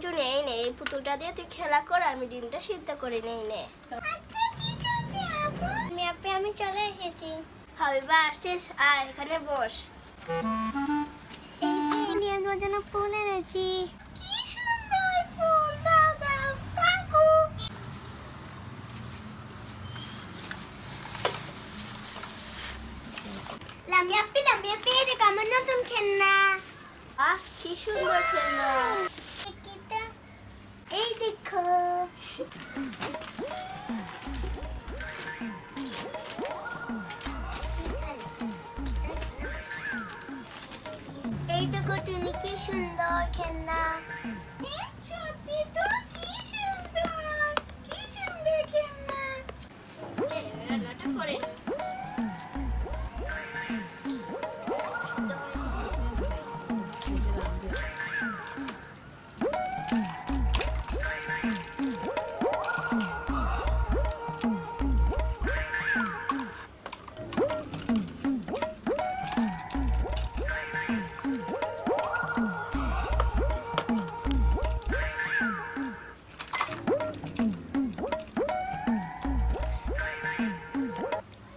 কিছু নেই নে, এই পুতুলটা দিয়ে তুই খেলা কর, আমি ডিমটা সিদ্ধ করে নেই নে। আমি চলে এসেছি। হাবিবা আসছিস, আয় এখানে বস। এই আমার জন্য ফুল এনেছি। কি সুন্দর ফুল, দাও দাও। থ্যাংকু। লামিয়া পি দেখ আমার নতুন খেলনা। আহ কি সুন্দর খেলনা। এই দেখো। এই দেখো তুমি, কি সুন্দর খেলনা। সত্যি তো, কি সুন্দর, কি সুন্দর খেলনা। রান্নাটা করে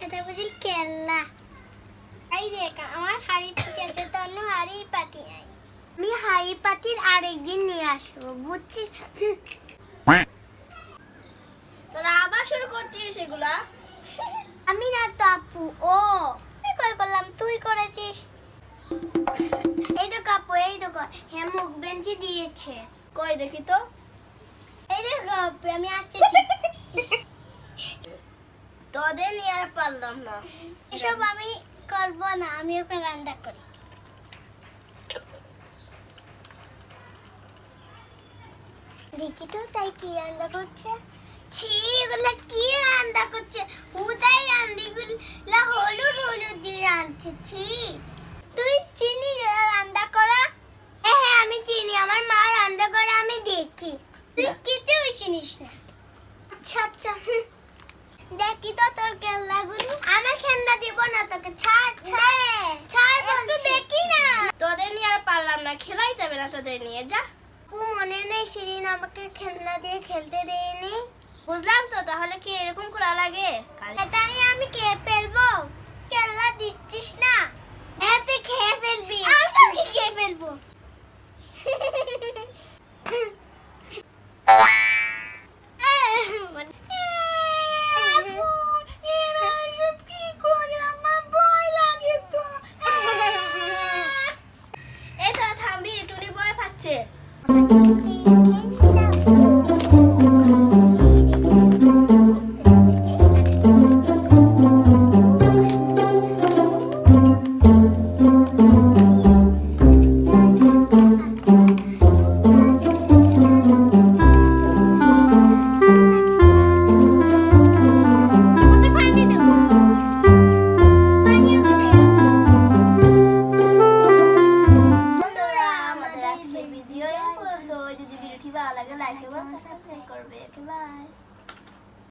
এটা বুঝলি খেলনা। এই দেখ আমার হাড়ি ঠিক আছে, তন্ন হাড়ি পাতি নাই। আমি হাড়ি পাতির আরেকদিন নিয়ে আসবো, বুঝছিস? তোরা আবার শুরু করছিস এগুলা। আমি না তো আপু, ও আমি কই করলাম, তুই করেছিস। এই তো কাপু, এই দেখো হেমুক বেঞ্চি দিয়েছে। কই দেখি তো। এই দেখো আপু, আমি আসতেছি। তোদের নিয়ে আর পারলাম না। এসব আমি করব না, আমি ওকে রান্না করি। দেখি তো তাই কি রান্না করছে। ছি, এগুলা কি রান্না করছে? উদয় রান্নাগুলা হলুদ হলুদ দিয়ে রাঁধছে। ছি, তুই চিনি রান্না করা? হ্যাঁ হ্যাঁ আমি চিনি, আমার মা রান্না করে আমি দেখি। তুই কিছু চিনিস না। আচ্ছা আচ্ছা, দেখি তো তোর খেলনাগুলো। আমার খেলনা দিব না তোকে, ছাড় ছাড় ছাড় বলছি। দেখি না, তোদের নিয়ে আর পারলাম না, খেলাই যাবে না তোদের নিয়ে, যা। মনে নেই সেদিন আমাকে খেলনা দিয়ে খেলতে দেয়নি? বুঝলাম তো, তাহলে কি এরকম করা লাগে? এটা নিয়ে আমি খেয়ে ফেলবো। খেলনা দিচ্ছিস না, এতে খেয়ে ফেলবি। আমি তোকে খেয়ে ফেলবো।